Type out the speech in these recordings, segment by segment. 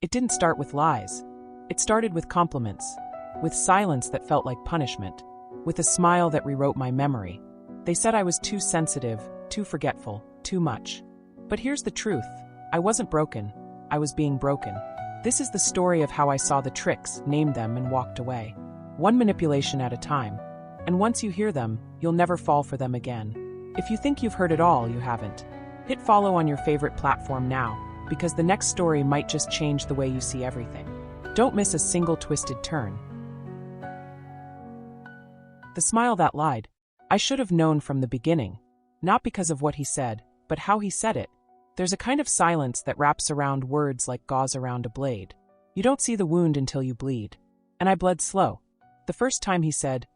It didn't start with lies. It started with compliments, with silence that felt like punishment, with a smile that rewrote my memory. They said I was too sensitive, too forgetful, too much. But here's the truth. I wasn't broken. I was being broken. This is the story of how I saw the tricks, named them, and walked away. One manipulation at a time. And once you hear them, you'll never fall for them again. If you think you've heard it all, you haven't. Hit follow on your favorite platform now, because the next story might just change the way you see everything. Don't miss a single twisted turn. The smile that lied. I should have known from the beginning. Not because of what he said, but how he said it. There's a kind of silence that wraps around words like gauze around a blade. You don't see the wound until you bleed. And I bled slow. The first time he said,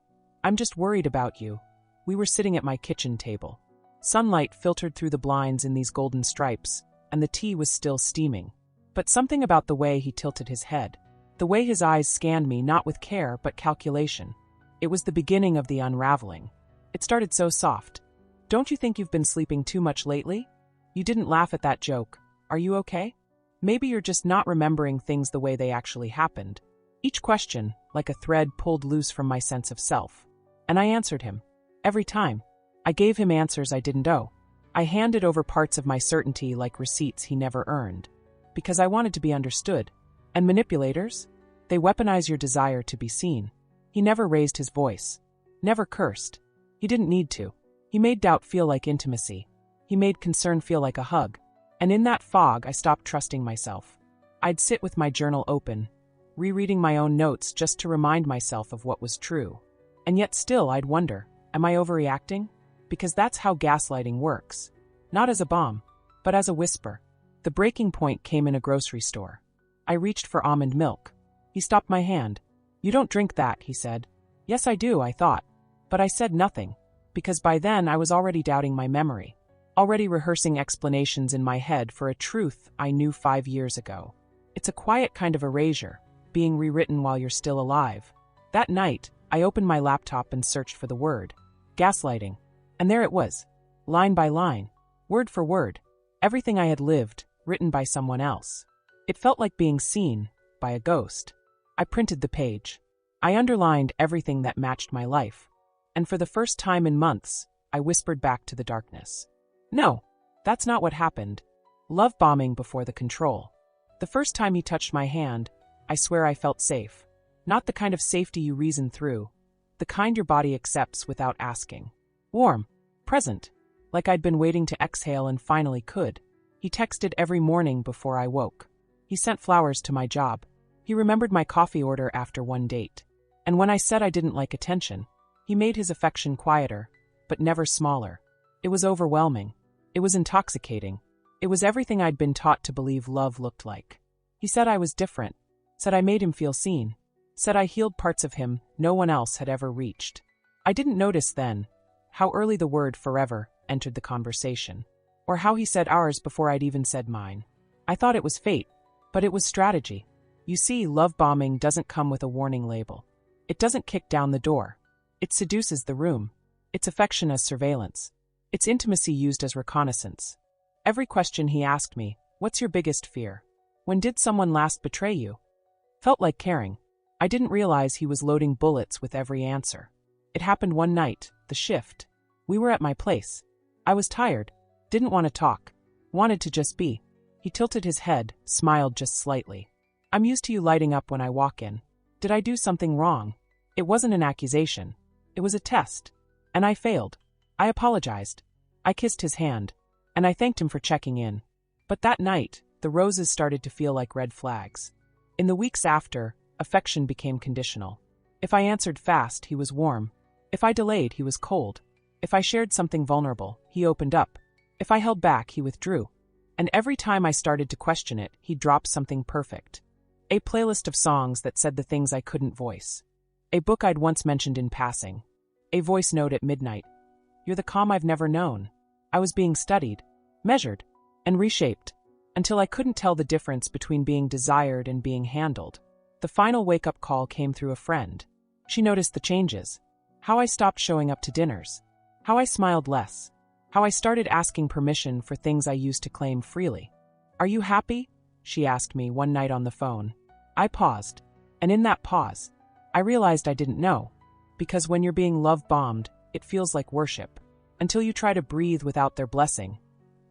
"I'm just worried about you," we were sitting at my kitchen table. Sunlight filtered through the blinds in these golden stripes, and the tea was still steaming. But something about the way he tilted his head, the way his eyes scanned me not with care but calculation. It was the beginning of the unraveling. It started so soft. "Don't you think you've been sleeping too much lately? You didn't laugh at that joke. Are you okay? Maybe you're just not remembering things the way they actually happened." Each question, like a thread pulled loose from my sense of self. And I answered him. Every time. I gave him answers I didn't owe. I handed over parts of my certainty like receipts he never earned. Because I wanted to be understood. And manipulators? They weaponize your desire to be seen. He never raised his voice. Never cursed. He didn't need to. He made doubt feel like intimacy. He made concern feel like a hug. And in that fog, I stopped trusting myself. I'd sit with my journal open, rereading my own notes just to remind myself of what was true. And yet still I'd wonder, am I overreacting? Because that's how gaslighting works. Not as a bomb, but as a whisper. The breaking point came in a grocery store. I reached for almond milk. He stopped my hand. "You don't drink that," he said. "Yes, I do," I thought. But I said nothing, because by then I was already doubting my memory, already rehearsing explanations in my head for a truth I knew 5 years ago. It's a quiet kind of erasure, being rewritten while you're still alive. That night, I opened my laptop and searched for the word, gaslighting. And there it was, line by line, word for word, everything I had lived, written by someone else. It felt like being seen by a ghost. I printed the page. I underlined everything that matched my life. And for the first time in months, I whispered back to the darkness. No, that's not what happened. Love bombing before the control. The first time he touched my hand, I swear I felt safe. Not the kind of safety you reason through, the kind your body accepts without asking. Warm, present, like I'd been waiting to exhale and finally could. He texted every morning before I woke. He sent flowers to my job. He remembered my coffee order after one date. And when I said I didn't like attention, he made his affection quieter, but never smaller. It was overwhelming. It was intoxicating. It was everything I'd been taught to believe love looked like. He said I was different, said I made him feel seen, said I healed parts of him no one else had ever reached. I didn't notice then how early the word forever entered the conversation, or how he said ours before I'd even said mine. I thought it was fate, but it was strategy. You see, love bombing doesn't come with a warning label. It doesn't kick down the door. It seduces the room. It's affection as surveillance. It's intimacy used as reconnaissance. Every question he asked me, "What's your biggest fear? When did someone last betray you?" felt like caring. I didn't realize he was loading bullets with every answer. It happened one night, the shift. We were at my place. I was tired, didn't want to talk, wanted to just be. He tilted his head, smiled just slightly. "I'm used to you lighting up when I walk in. Did I do something wrong?" It wasn't an accusation. It was a test. And I failed. I apologized. I kissed his hand. And I thanked him for checking in. But that night, the roses started to feel like red flags. In the weeks after, affection became conditional. If I answered fast, he was warm. If I delayed, he was cold. If I shared something vulnerable, he opened up. If I held back, he withdrew. And every time I started to question it, he dropped something perfect. A playlist of songs that said the things I couldn't voice. A book I'd once mentioned in passing. A voice note at midnight. "You're the calm I've never known." I was being studied, measured, and reshaped, until I couldn't tell the difference between being desired and being handled. The final wake-up call came through a friend. She noticed the changes. How I stopped showing up to dinners. How I smiled less. How I started asking permission for things I used to claim freely. "Are you happy?" she asked me one night on the phone. I paused. And in that pause, I realized I didn't know. Because when you're being love-bombed, it feels like worship. Until you try to breathe without their blessing.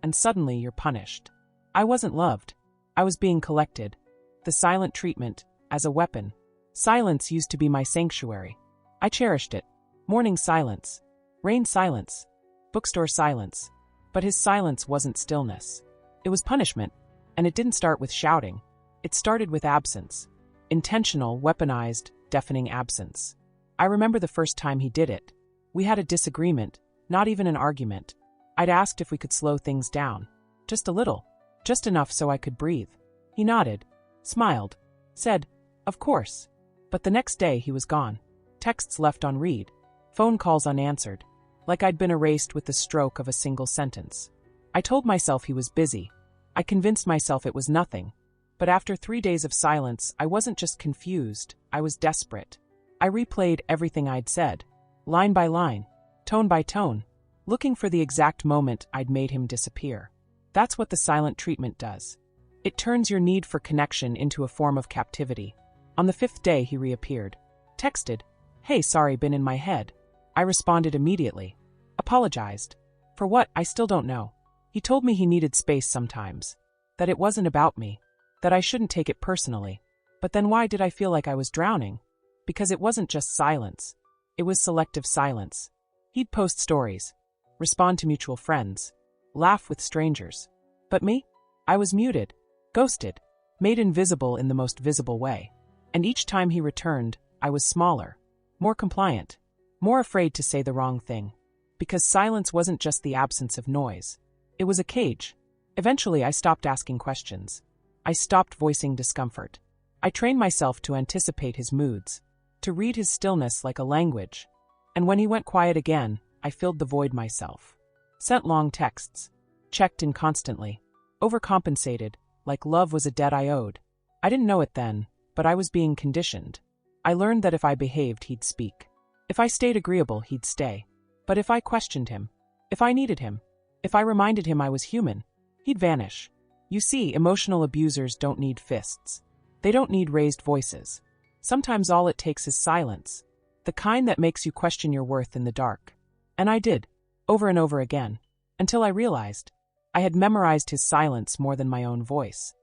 And suddenly you're punished. I wasn't loved. I was being collected. The silent treatment, as a weapon. Silence used to be my sanctuary. I cherished it. Morning silence. Rain silence. Bookstore silence. But his silence wasn't stillness. It was punishment. And it didn't start with shouting. It started with absence. Intentional, weaponized, deafening absence. I remember the first time he did it. We had a disagreement, not even an argument. I'd asked if we could slow things down. Just a little. Just enough so I could breathe. He nodded, smiled, said, "Of course." But the next day he was gone. Texts left on read. Phone calls unanswered. Like I'd been erased with the stroke of a single sentence. I told myself he was busy. I convinced myself it was nothing. But after 3 days of silence, I wasn't just confused, I was desperate. I replayed everything I'd said, line by line, tone by tone, looking for the exact moment I'd made him disappear. That's what the silent treatment does. It turns your need for connection into a form of captivity. On the 5th day he reappeared. Texted, "Hey, sorry, been in my head." I responded immediately. Apologized. For what, I still don't know. He told me he needed space sometimes. That it wasn't about me. That I shouldn't take it personally. But then why did I feel like I was drowning? Because it wasn't just silence. It was selective silence. He'd post stories, respond to mutual friends, laugh with strangers. But me? I was muted, ghosted, made invisible in the most visible way. And each time he returned, I was smaller, more compliant, more afraid to say the wrong thing. Because silence wasn't just the absence of noise. It was a cage. Eventually I stopped asking questions. I stopped voicing discomfort. I trained myself to anticipate his moods, to read his stillness like a language. And when he went quiet again, I filled the void myself. Sent long texts. Checked in constantly. Overcompensated, like love was a debt I owed. I didn't know it then, but I was being conditioned. I learned that if I behaved, he'd speak. If I stayed agreeable, he'd stay. But if I questioned him, if I needed him, if I reminded him I was human, he'd vanish. You see, emotional abusers don't need fists. They don't need raised voices. Sometimes all it takes is silence. The kind that makes you question your worth in the dark. And I did, over and over again, until I realized I had memorized his silence more than my own voice.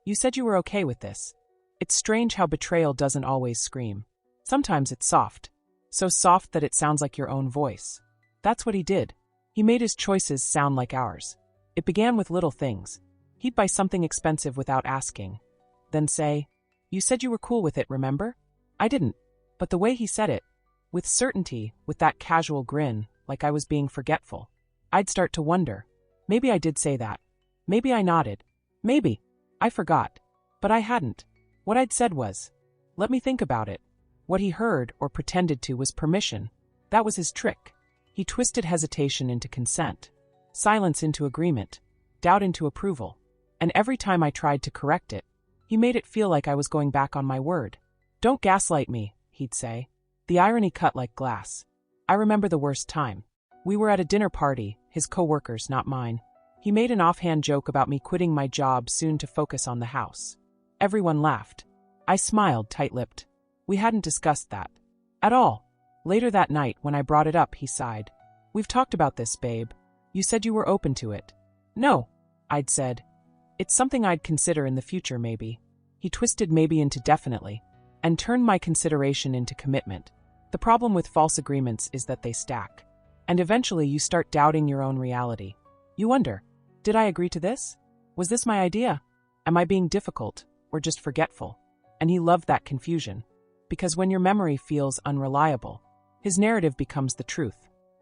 You said you were okay with this. It's strange how betrayal doesn't always scream. Sometimes it's soft. So soft that it sounds like your own voice. That's what he did. He made his choices sound like ours. It began with little things. He'd buy something expensive without asking. Then say, "You said you were cool with it, remember?" I didn't. But the way he said it, with certainty, with that casual grin, like I was being forgetful, I'd start to wonder. Maybe I did say that. Maybe I nodded. Maybe. I forgot. But I hadn't. What I'd said was, "Let me think about it." What he heard, or pretended to, was permission. That was his trick. He twisted hesitation into consent, silence into agreement, doubt into approval. And every time I tried to correct it, he made it feel like I was going back on my word. "Don't gaslight me," he'd say. The irony cut like glass. I remember the worst time. We were at a dinner party, his co-workers, not mine. He made an offhand joke about me quitting my job soon to focus on the house. Everyone laughed. I smiled, tight-lipped. We hadn't discussed that. At all. Later that night, when I brought it up, he sighed. "We've talked about this, babe. You said you were open to it." "No," I'd said. "It's something I'd consider in the future, maybe." He twisted maybe into definitely, and turned my consideration into commitment. The problem with false agreements is that they stack. And eventually you start doubting your own reality. You wonder, did I agree to this? Was this my idea? Am I being difficult, or just forgetful? And he loved that confusion. Because when your memory feels unreliable, his narrative becomes the truth.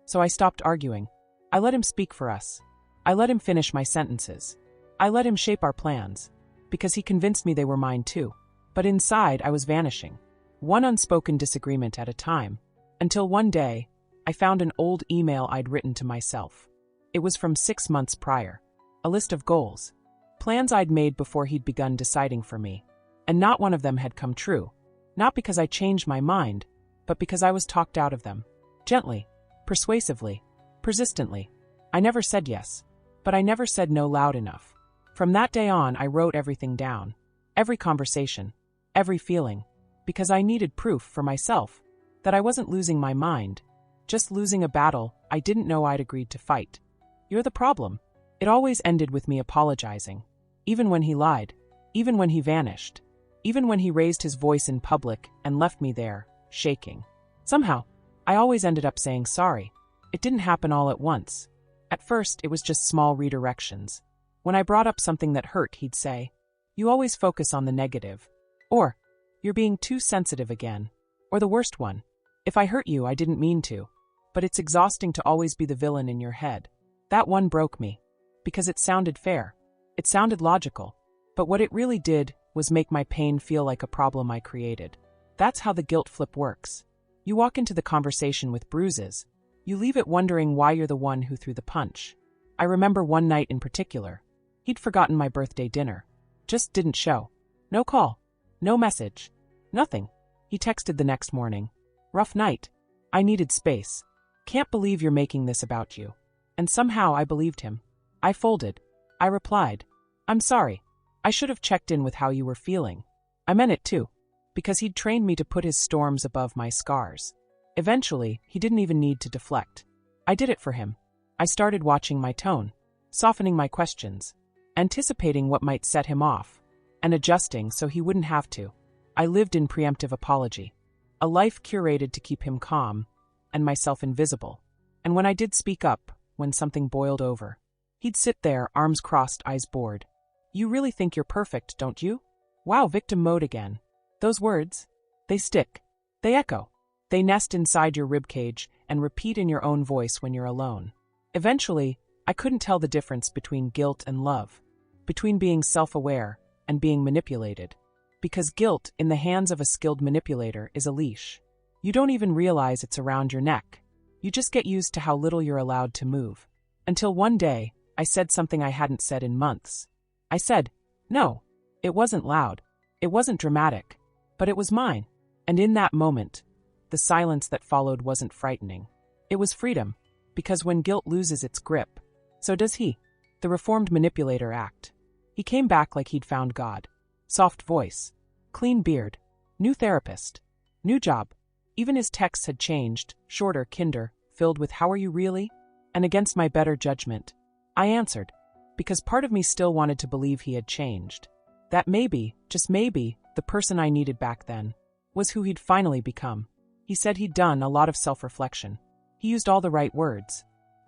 So I stopped arguing. I let him speak for us. I let him finish my sentences. I let him shape our plans. Because he convinced me they were mine too. But inside, I was vanishing. One unspoken disagreement at a time. Until one day, I found an old email I'd written to myself. It was from 6 months prior. A list of goals. Plans I'd made before he'd begun deciding for me. And not one of them had come true. Not because I changed my mind, but because I was talked out of them. Gently, persuasively, persistently. I never said yes. But I never said no loud enough. From that day on, I wrote everything down. Every conversation. Every feeling. Because I needed proof for myself that I wasn't losing my mind, just losing a battle I didn't know I'd agreed to fight. You're the problem. It always ended with me apologizing. Even when he lied. Even when he vanished. Even when he raised his voice in public and left me there, shaking. Somehow, I always ended up saying sorry. It didn't happen all at once. At first, it was just small redirections. When I brought up something that hurt, he'd say, "You always focus on the negative." Or, "You're being too sensitive again." Or the worst one, "If I hurt you, I didn't mean to." But it's exhausting to always be the villain in your head. That one broke me. Because it sounded fair. It sounded logical. But what it really did was make my pain feel like a problem I created. That's how the guilt flip works. You walk into the conversation with bruises. You leave it wondering why you're the one who threw the punch. I remember one night in particular. He'd forgotten my birthday dinner. Just didn't show. No call. No message. Nothing. He texted the next morning. "Rough night. I needed space. Can't believe you're making this about you." And somehow I believed him. I folded. I replied, "I'm sorry. I should have checked in with how you were feeling." I meant it too. Because he'd trained me to put his storms above my scars. Eventually, he didn't even need to deflect. I did it for him. I started watching my tone, softening my questions, anticipating what might set him off, and adjusting so he wouldn't have to. I lived in preemptive apology. A life curated to keep him calm, and myself invisible. And when I did speak up, when something boiled over, he'd sit there, arms crossed, eyes bored. "You really think you're perfect, don't you?" Wow, victim mode again. Those words, they stick. They echo. They nest inside your ribcage and repeat in your own voice when you're alone. Eventually, I couldn't tell the difference between guilt and love, between being self-aware and being manipulated. Because guilt, in the hands of a skilled manipulator, is a leash. You don't even realize it's around your neck. You just get used to how little you're allowed to move. Until one day, I said something I hadn't said in months. I said, "No." It wasn't loud. It wasn't dramatic. But it was mine. And in that moment, the silence that followed wasn't frightening. It was freedom. Because when guilt loses its grip, so does he. The reformed manipulator act. He came back like he'd found God. Soft voice. Clean beard. New therapist. New job. Even his texts had changed, shorter, kinder, filled with "How are you really?" And against my better judgment, I answered. Because part of me still wanted to believe he had changed. That maybe, just maybe, the person I needed back then was who he'd finally become. He said he'd done a lot of self-reflection. He used all the right words.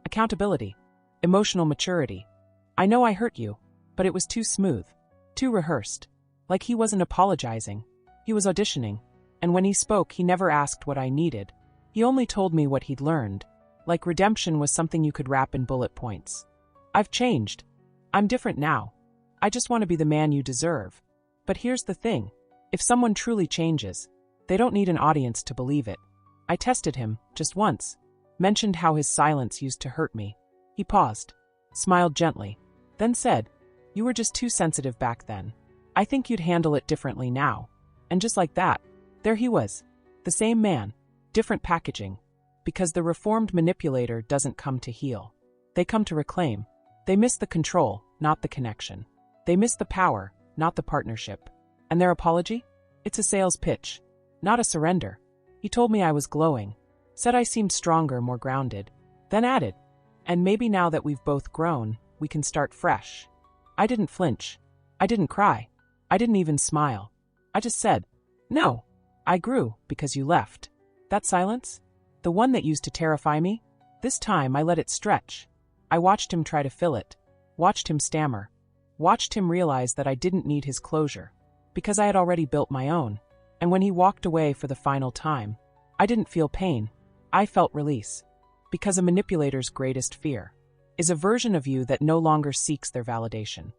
Accountability. Emotional maturity. "I know I hurt you, but it was too smooth. Too rehearsed. Like he wasn't apologizing. He was auditioning. And when he spoke, he never asked what I needed. He only told me what he'd learned. Like redemption was something you could wrap in bullet points. I've changed. I'm different now. I just want to be the man you deserve. But here's the thing. If someone truly changes, they don't need an audience to believe it." I tested him, just once. Mentioned how his silence used to hurt me. He paused, smiled gently, then said, "You were just too sensitive back then. I think you'd handle it differently now." And just like that, there he was. The same man, different packaging. Because the reformed manipulator doesn't come to heal. They come to reclaim. They miss the control, not the connection. They miss the power, not the partnership. And their apology? It's a sales pitch, not a surrender. He told me I was glowing, said I seemed stronger, more grounded, then added, "And maybe now that we've both grown, we can start fresh." I didn't flinch. I didn't cry. I didn't even smile. I just said, "No, I grew because you left." That silence? The one that used to terrify me? This time I let it stretch. I watched him try to fill it. Watched him stammer. Watched him realize that I didn't need his closure. Because I had already built my own. And when he walked away for the final time, I didn't feel pain. I felt release. Because a manipulator's greatest fear is a version of you that no longer seeks their validation.